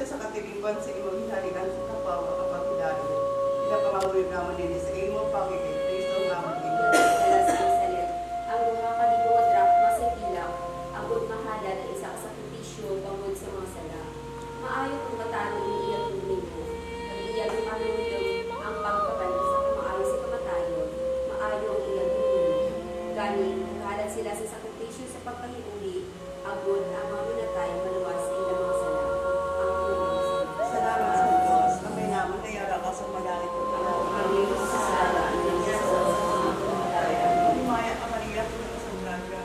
siya sa katilingban sa imong hinalikan sa kapawa kapag hilayo. Pinapangabuyo naman din sa imong pangigay. Kristo naman din. Ang mga kadibong drak masigilang, ang mahalan na isa sa sakripisyo bangod sa mga sala. Maayo kung katanong ni iyang ninyo, ang iyang panunod ang pagkabalik sa maayo sa kamatayon, maayo ang iyang ninyo. Gani, kahalan sila sa sakripisyo sa pagkahiuli, agod ang mga minatay maluwas sa ilang mga sala. Ang tunong Salamat sa Diyos. Amay naman na yara ka sa malalit ko. Amin sa sala, ang iyang sa Maya ka Maria, kung sa gracia.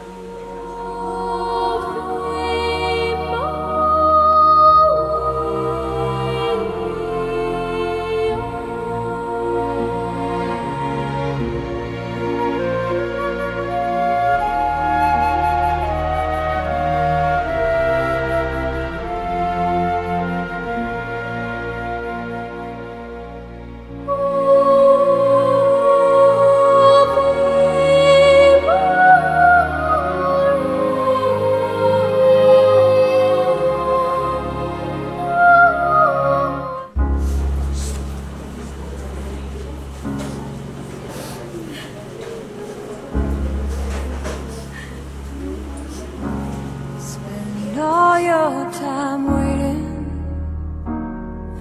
Spend all your time waiting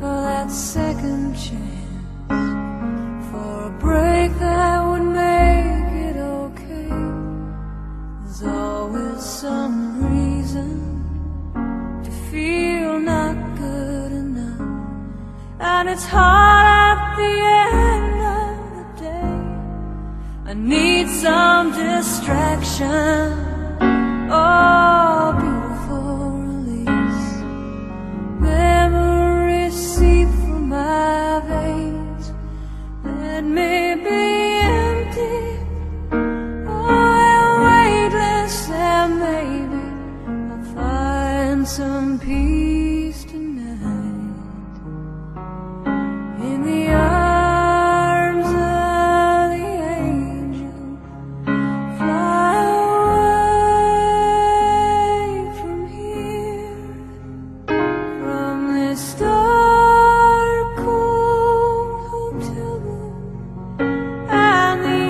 for that second chance, for a break that would make it okay. There's always some reason to feel not good enough, and it's hard at the end of the day. I need some distraction. Oh, beautiful release. Memories seep through my veins. Let me be empty. Oh, weightless, and maybe I'll find some peace tonight. In the arms of the angel, fly away from here, from this dark, cold hotel room, and the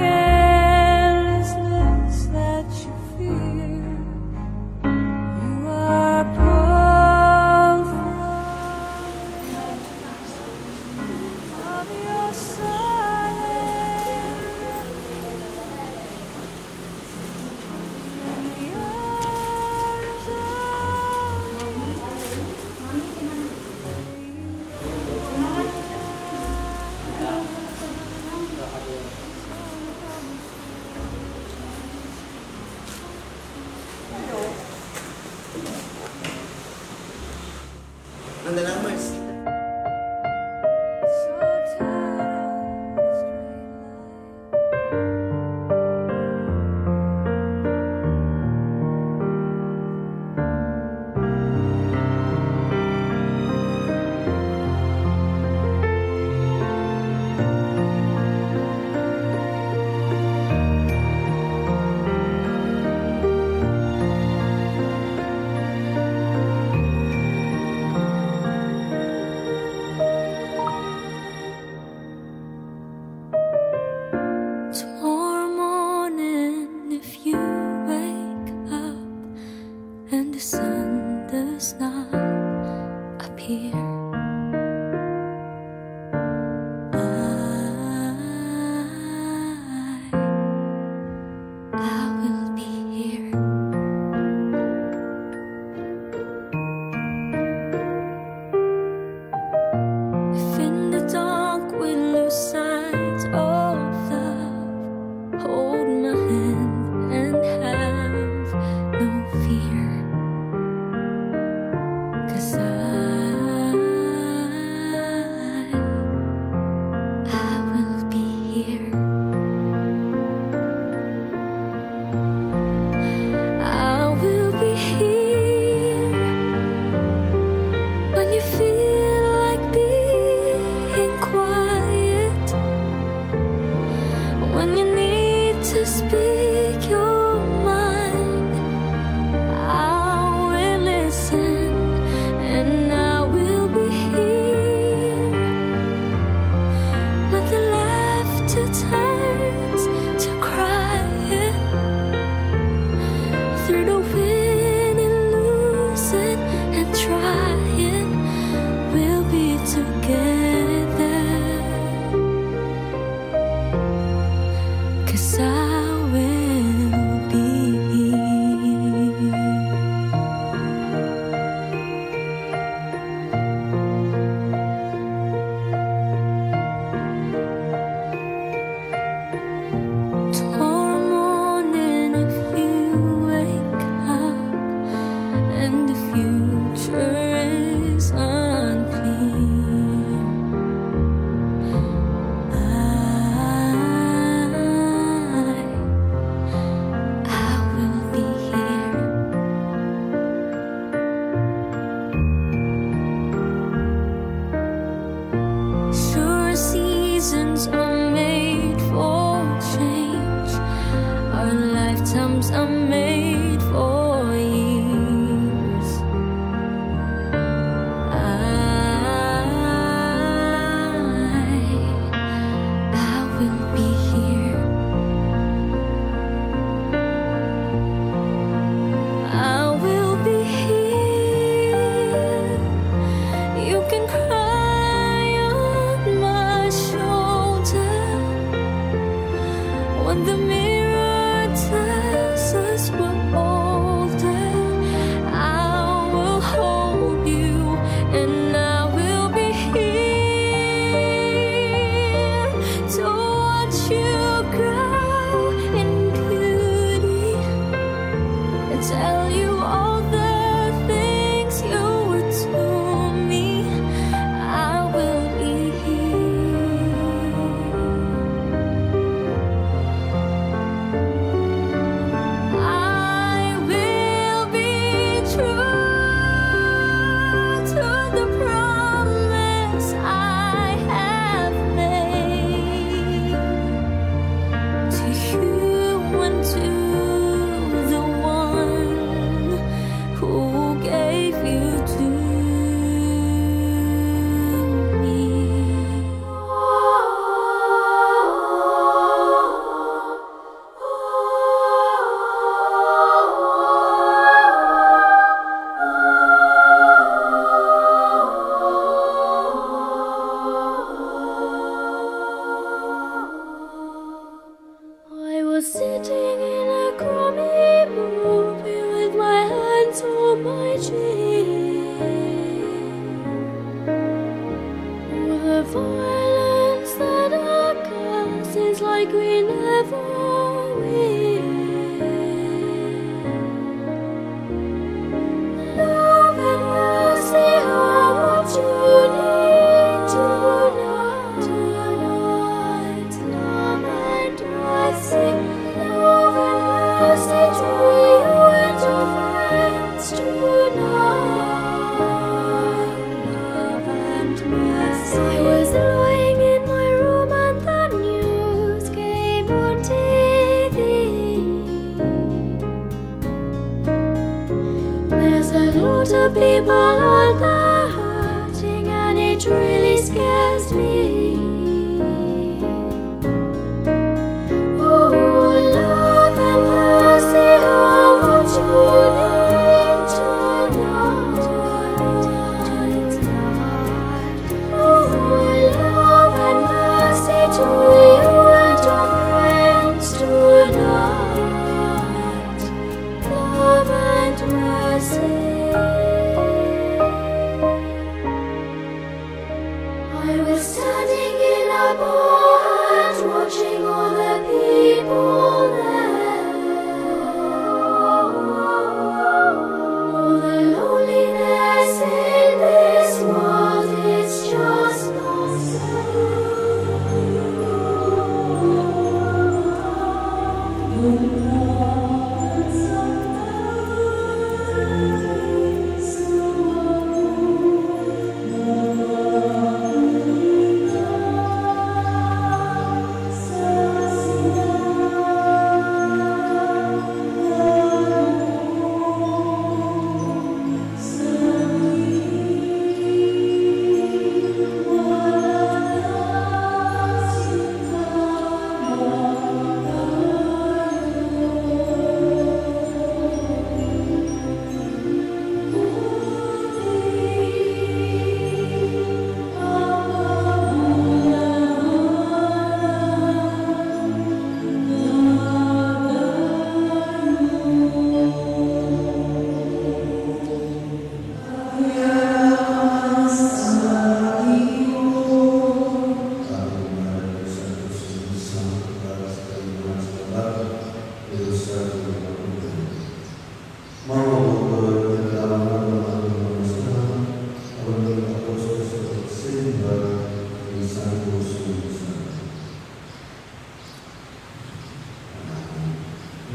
endlessness that you fear. You are pulled from your silence. Nanda lang, Mars. So tired of straight line. Tomorrow morning, if you wake up and the sun does not appear, I will be here. If in the dark we lose sight of love, hold my hand and have no fear, 'cause I together, 'cause I will be here. Tomorrow morning, if you wake up and the future is unclear, I will be here. Sure, seasons are made for change. Our lifetimes are made for years. I will be here. I will be here. You can cry on my shoulder when the mirror tells us we're older. I will hold you, and I will be here to watch you grow in beauty and tell you all the things you were to me. I will be here. I will be true to the promise I have made to you and to the one who gave you to me. I was sitting in a crummy movie with my hands on my chin. With the violence that occurs, it's like we never win. Love and mercy, how much you need tonight. Love and mercy, love and mercy to you and your friends tonight. Love and mercy. I was lying in my room and the news came on TV. There's a lot of people out there hurting, and it really scares me. Oh, love and mercy, how much you need tonight. Oh, love and mercy to you and your friends tonight. Love and mercy. I was standing in a bar and watching all the people there. All the loneliness in this world is just nonsense.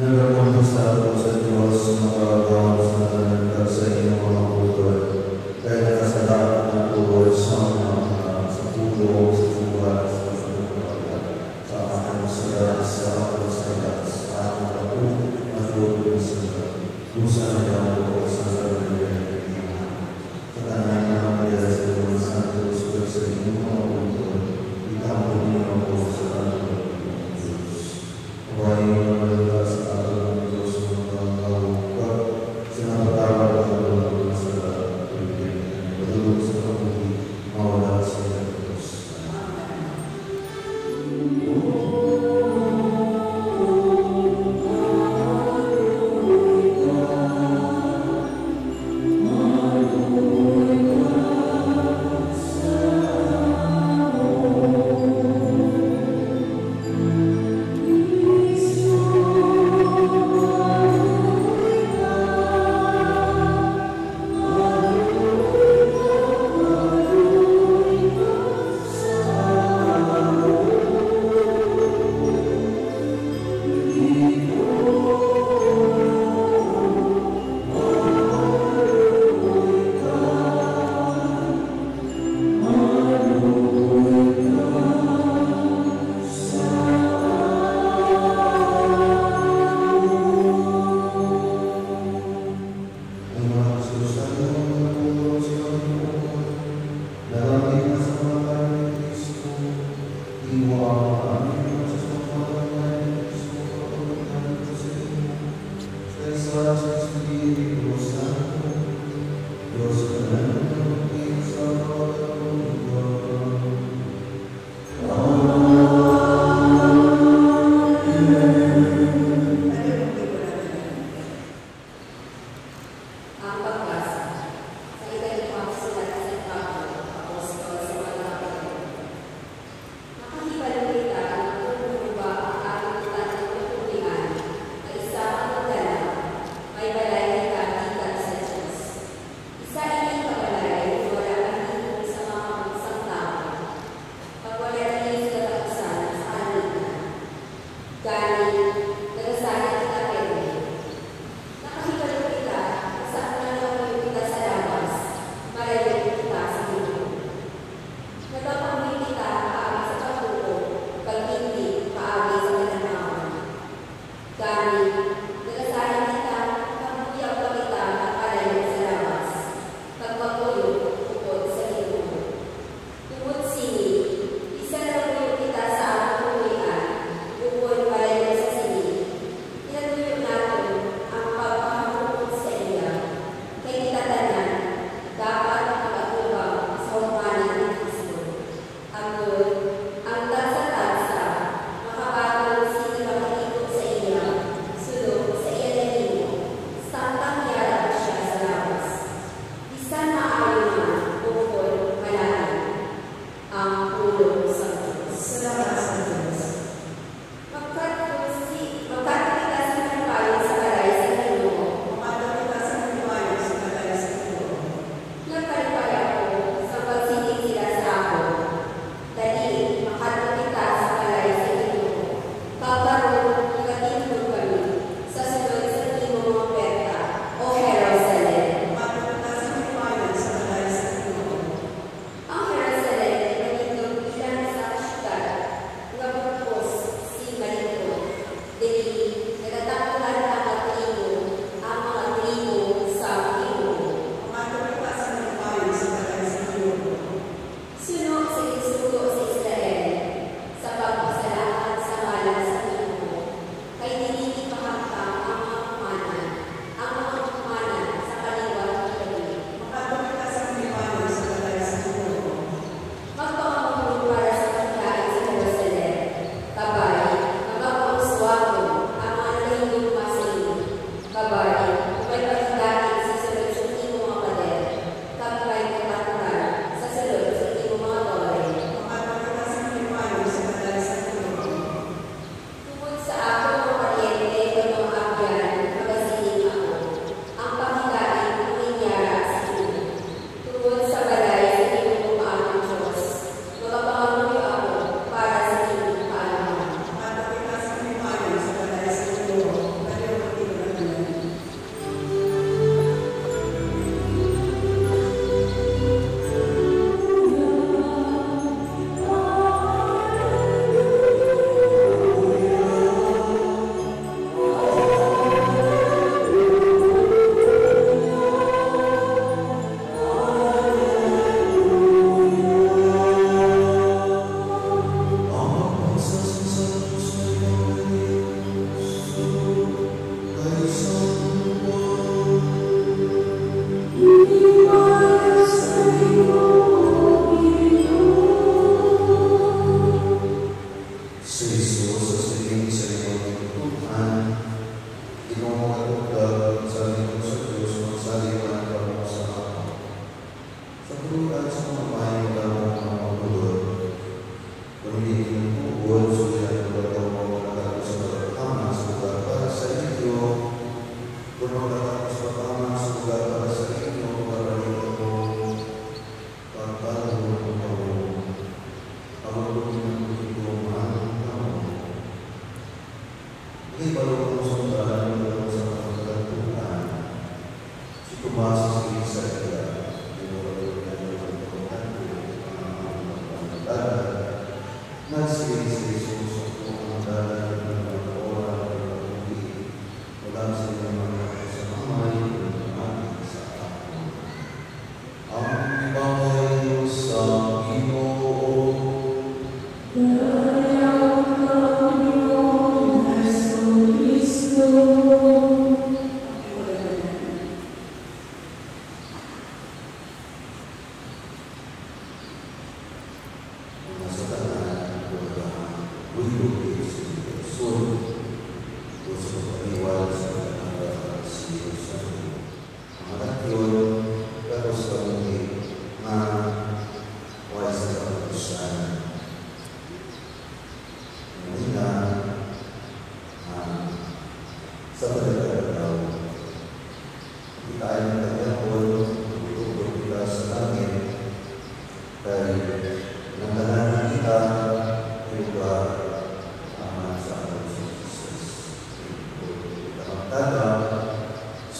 Nagkakumpusado sa Diyos makagawa sa nalagdag sa inyong mga putol, kaya nakasadakot na putol sa mga sa pulo, sa buwan, sa pagkakas, sa aking salat, sa aking salat, sa aking ako, at putol sa salat. Kusa na yan po sa salat ng Pilipinas. Sa kanang mga kaya sa Diyos Santos, sa inyong mga putol, itampo niyo ako sa kanang Diyos. Huwag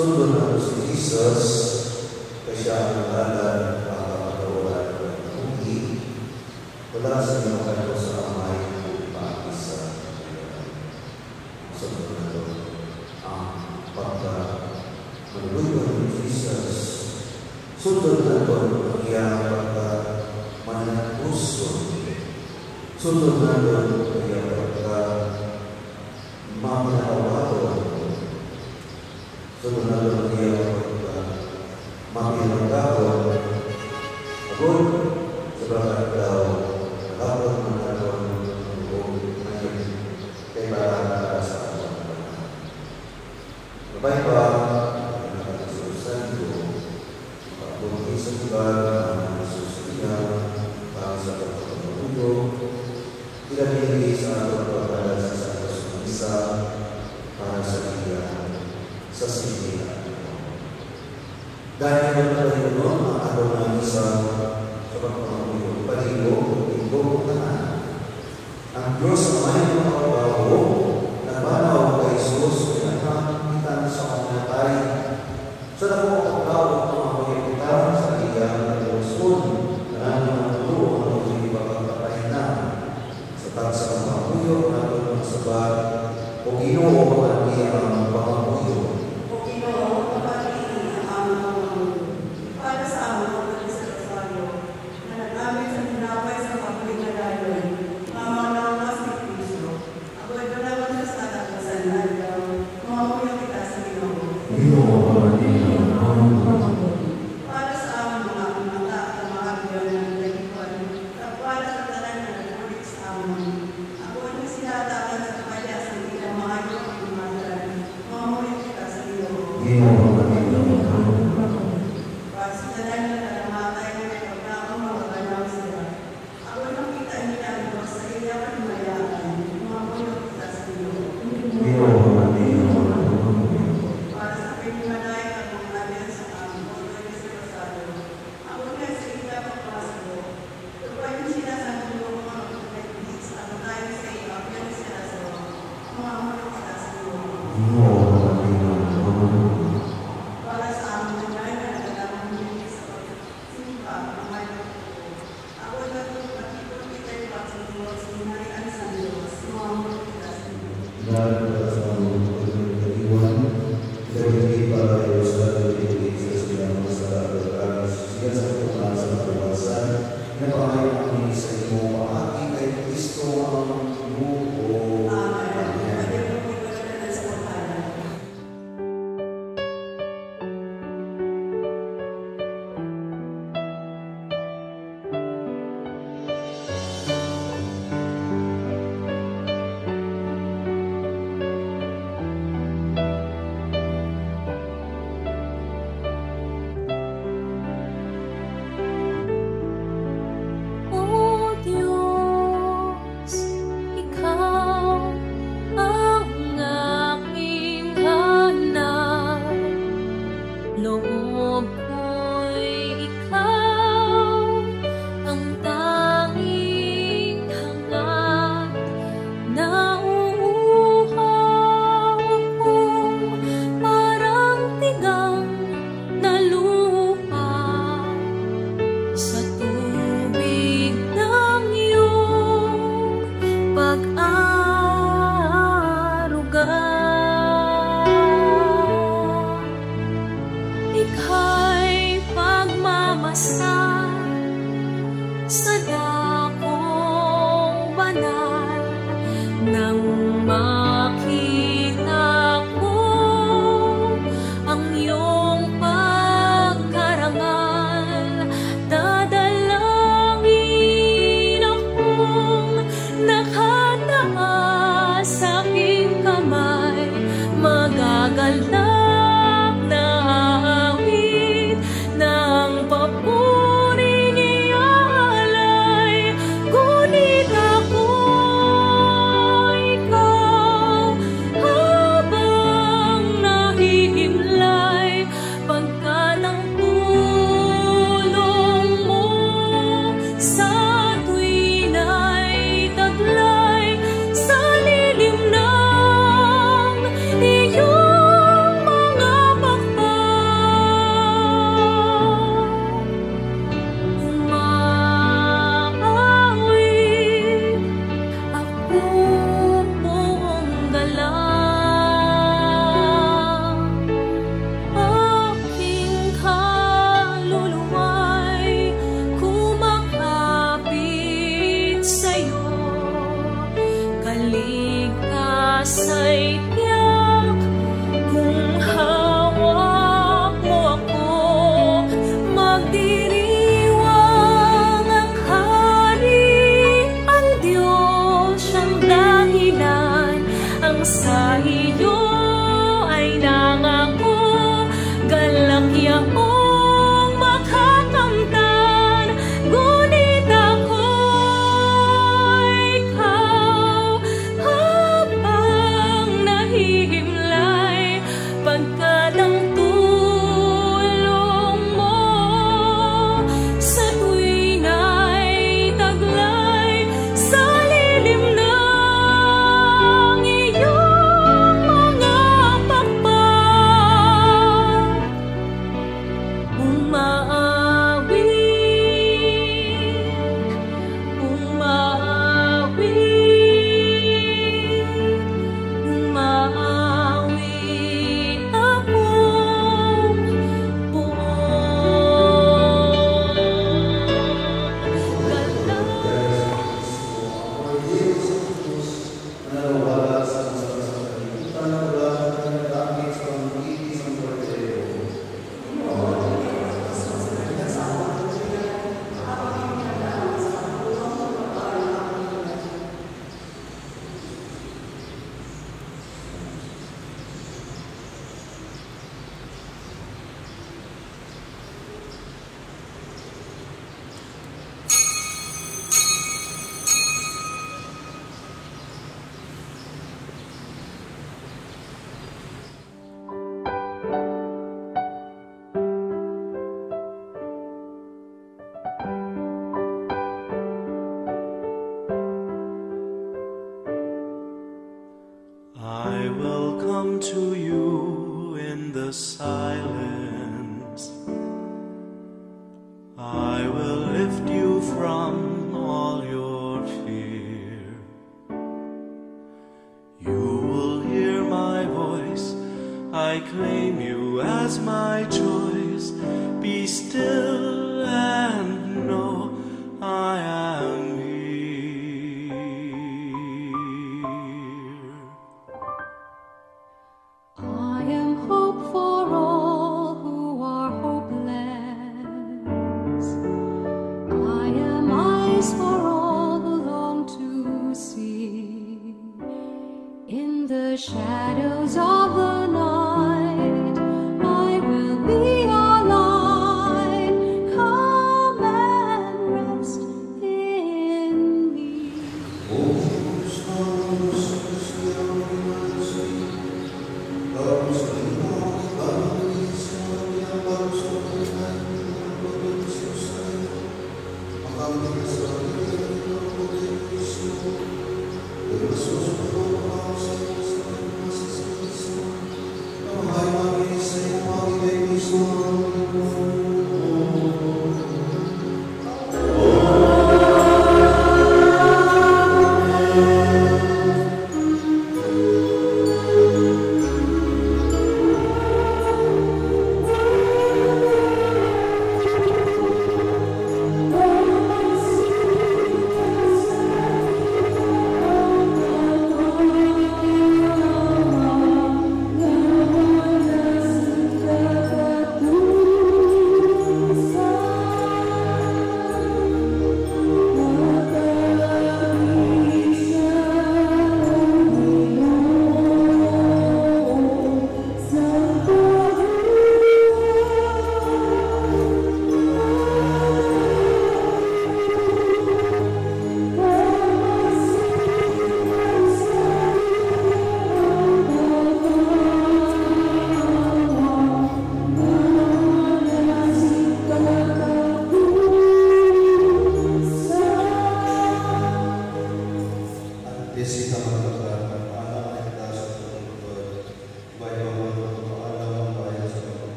Sunod na si Jesus, kaya siya ang alalan para pagawa ng hindi. Wala sa inyo kayo sa amay ng pag-isa. Sunod na ito ang pagka-maluloy ni Jesus. Sunod na ito ang iyang pagka-manapuso. Sunod na ito ang iyang pagka-mamanawato. Sunod na ito ang iyang pagka-mamilanggawan. Agod, sa bakit daw, dapat manalon ng buong ngayon kay para sa awan. Babay pa, nakakasusan ito, pagbuti sa lugar na nasusulihan para sa pagkakamundo, pinamili sa ating pagkakalas sa kasunisa para sa iya sa sinihan. Dahil naman tayo noon, ang araw na isa sa pagpapamulong paligo, tinggo na ang Diyos ang may mga kabaho, nagmanaw kay Jesus, pinagkamitan sa kanya tayo. Sa nakapagkawag ng mga kapitan sa iyang naglusun, na naman ito ang hindi pagkakatayin na. Sa tansa ng pangmuyo, natin ang sabat, o Ginoo ang iyang pangmuyo. the silence. I will lift you from all your fear. You will hear my voice. I claim you as my choice. Be still and know I am here. I am hope for all who are hopeless. I am eyes for all who long to see. In the shadows of the night, I will be your light. Come and rest in me.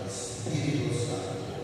Espiritu Santo.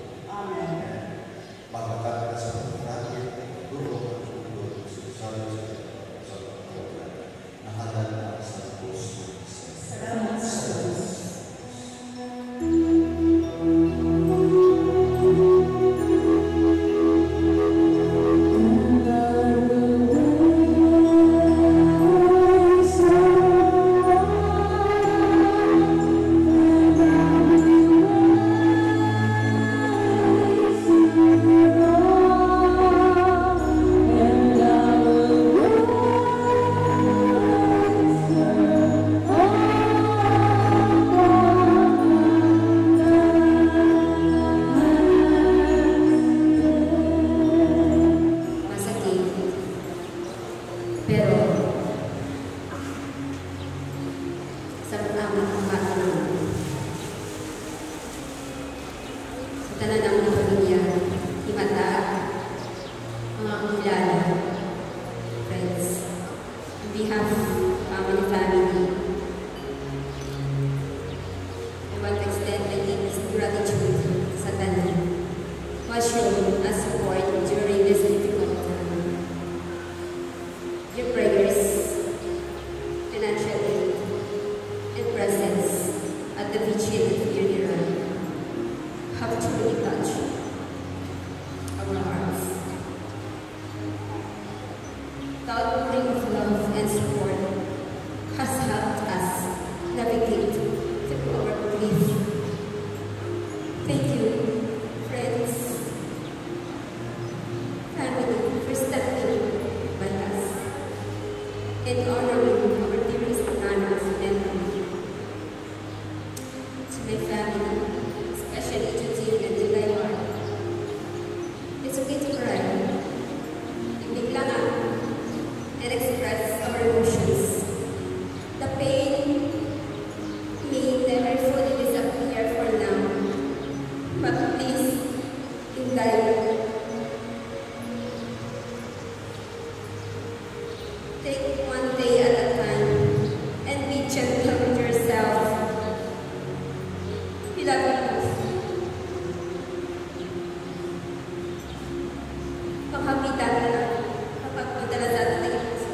was shown as support during this difficult time. Your prayers, financial aid, and presence at the vigil and funeral have truly touched our hearts. The outpouring of love and support has helped us navigate through our grief. Thank you, friends, family, for stepping by us and honoring our dearest Nana's memory. To my family, especially to Jane and to Dayar, it's okay to cry. Ibig lang and express our emotions. The pain may never fully disappear for now, but please, Inday, take one day at a time and be gentle with yourself. We love you both. Panghapitan na kapag magdala sa ating puso.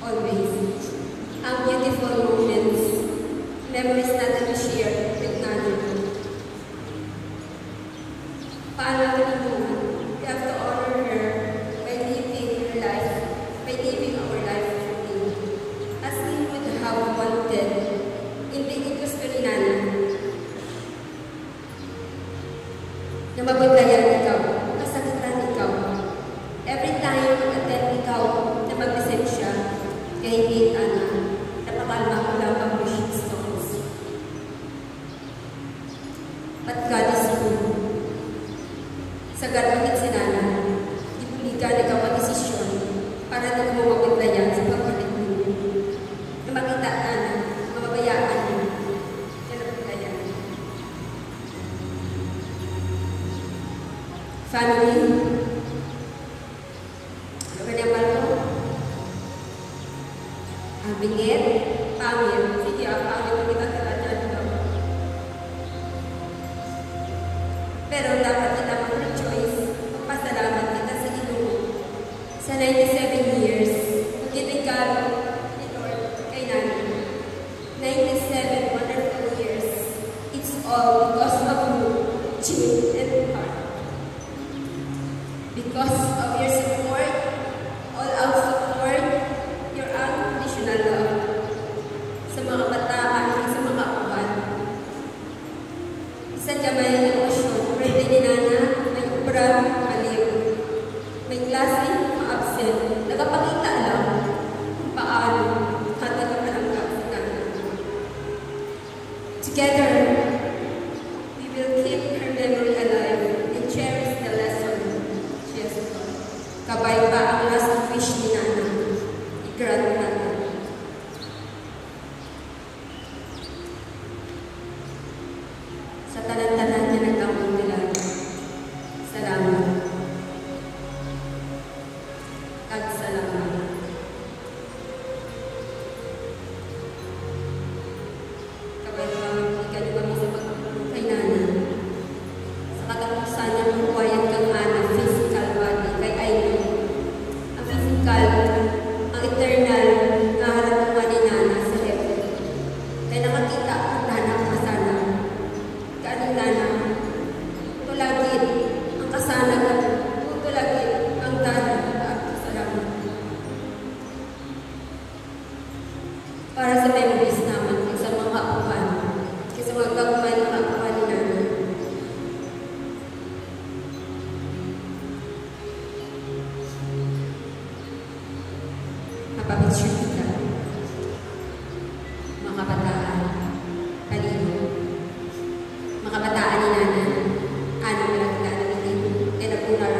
Always. Ang beautiful moments, memories natin to share with Nana. Paano kalimutan? We have to honor her by living her life, by living our life fully. As we would have wanted, hindi gusto ni Nana na mabaglayan ikaw, kasagutan ikaw. Every time attend ikaw na mag-lisensya, kaya hindi napakalma ko lang ang wishing stones. But God is good. Sa garapit si Nana, ipuligan ikaw ang desisyon para na mawaglayan sa pagbalik mo. Na makita ka na, mababayaan mo, na napaglayan. Family, bingit, pangil, sige pangil na kita kailangan ito. Pero dapat kita mag-rejoice, magpasalamat kita sa Ginoo. Sa 97 years, pagkitigalo ni Lord kay Nana. 97 wonderful years. It's all because of you, Jim and Heart. Because of your support, all-out support, your unconditional love sa mga bataan at sa mga kapan. Isang gamay ng emosyon, pwede ni Nana, may ubrang aliw, may klase, ma-absent, nagpapakita lang kung paano at nagpapalanggap sa Nana. Together, we will keep her memory alive and cherish the lesson she has taught. Kabay pa ang last wish ni Nana. I-grant natin. Sa tanan-tanan niya nagtamang nila. Salamat. Salamat. Kabay pa ikan kami sa pagpapalong kay Nana. Sa katapusan niya magkuwayan kang Nana, physical body, kay Aino. Ang physical, ang eternal na harapan ni Nana sa heaven. Kaya nakakita ang Nana ang kasana. Kaanong Nana, tulagin ang kasana ka. Tulagin ang Nana at kasalamat. Para sa memories naman, sa mga kapuhan, sa mga gagawin ng kapuhan ni Nana. Mapapicture kita. Mga kabataan, palino. Mga kabataan ni Nana, ano na lang kita namin, kaya napunar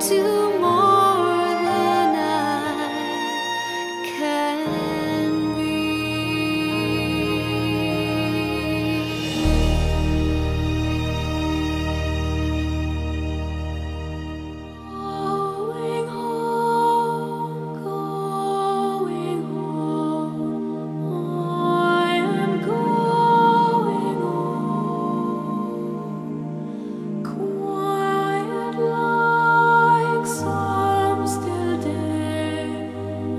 do more than I can be. Going home, going home. I am going home. Quiet like some still day.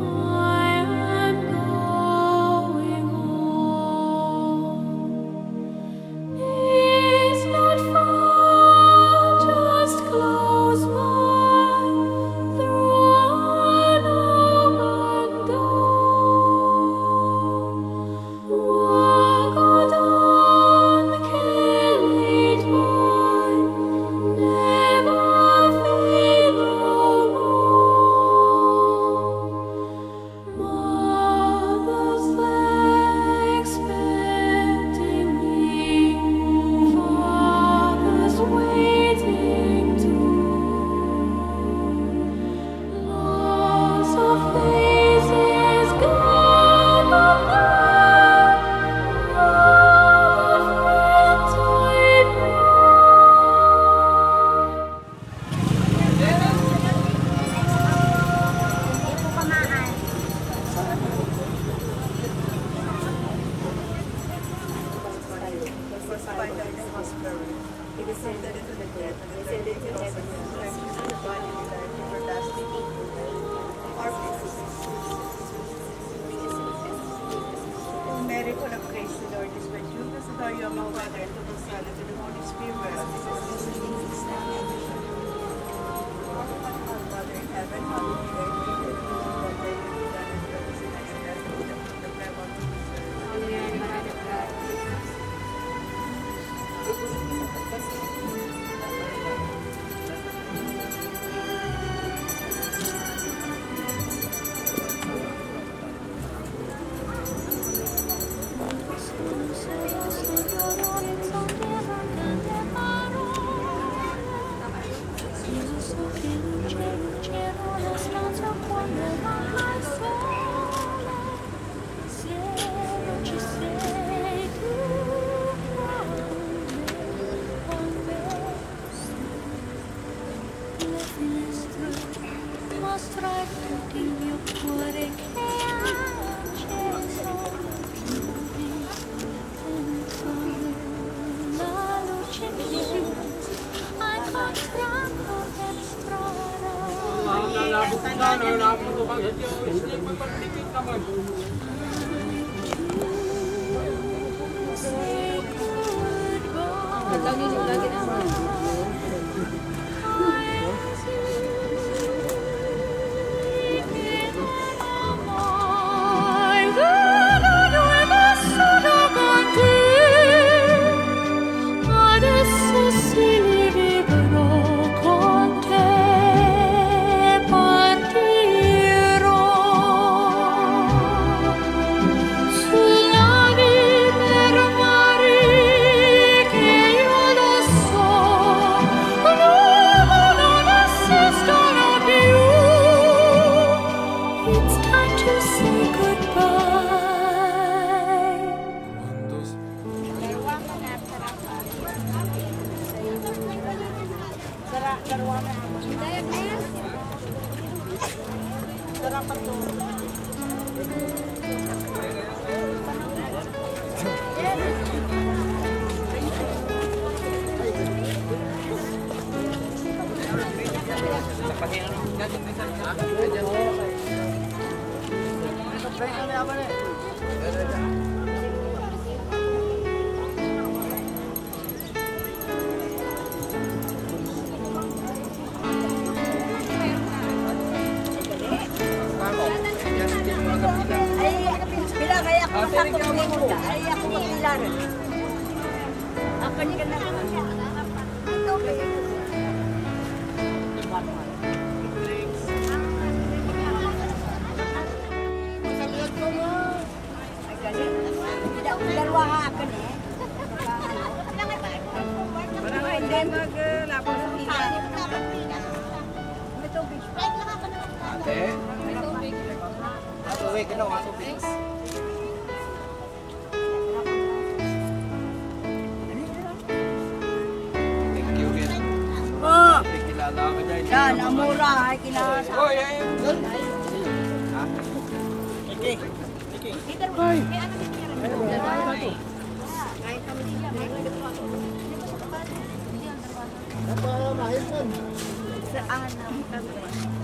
I am going home. It's not far, just close by, through an open door. Walk on, can't lead mine, never feel no more. Mother's there expecting me, father's waiting too. Lots of faces gone by, all the friends I know. He descended into the dead, and descended to heaven, and strengthened the body with life everlasting. Our Mary, full of grace, the Lord is with you. Blessed are you among women, and the Son, and the Holy Spirit. Our Father in heaven, hallowed be thy name. Thy kingdom come, thy will be done on earth as it is in heaven. Give us the bread of our daily bread. Mostrar tutti il mio cuore che ha acceso chiudi dentro la luce piena hai incontrato per strada say adesso si libero con te partirò sulla per mari che io lo so non esistono più. It's time to say goodbye. Bilang ay ako makakapagod ka, ay ako makilar. Ako ni ka na. Dalawa ka akin eh. Parang hindi maglapos ng Oh, yan, ang mura ay kinasa. Sa anam kami.